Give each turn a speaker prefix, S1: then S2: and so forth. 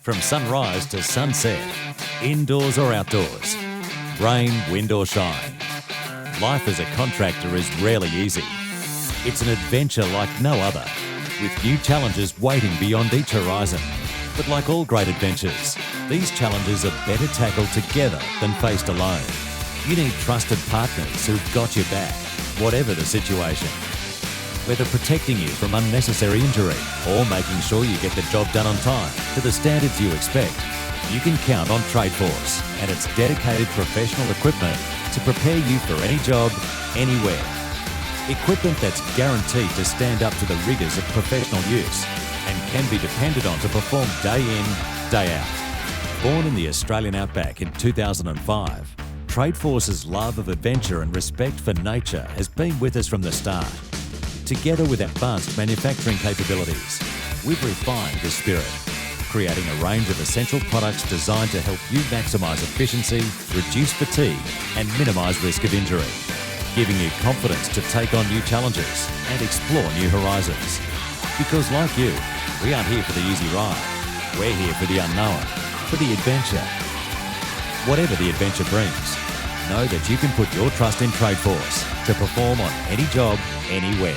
S1: From sunrise to sunset, indoors or outdoors, rain, wind or shine, life as a contractor is rarely easy. It's an adventure like no other, with new challenges waiting beyond each horizon. But like all great adventures, these challenges are better tackled together than faced alone. You need trusted partners who've got your back, whatever the situation. Whether protecting you from unnecessary injury or making sure you get the job done on time to the standards you expect, you can count on Tradeforce and its dedicated professional equipment to prepare you for any job, anywhere. Equipment that's guaranteed to stand up to the rigours of professional use and can be depended on to perform day in, day out. Born in the Australian outback in 2005, Tradeforce's love of adventure and respect for nature has been with us from the start. Together with advanced manufacturing capabilities, we've refined this spirit, creating a range of essential products designed to help you maximise efficiency, reduce fatigue and minimise risk of injury, giving you confidence to take on new challenges and explore new horizons. Because like you, we aren't here for the easy ride. We're here for the unknown, for the adventure. Whatever the adventure brings, know that you can put your trust in Tradeforce to perform on any job, anywhere.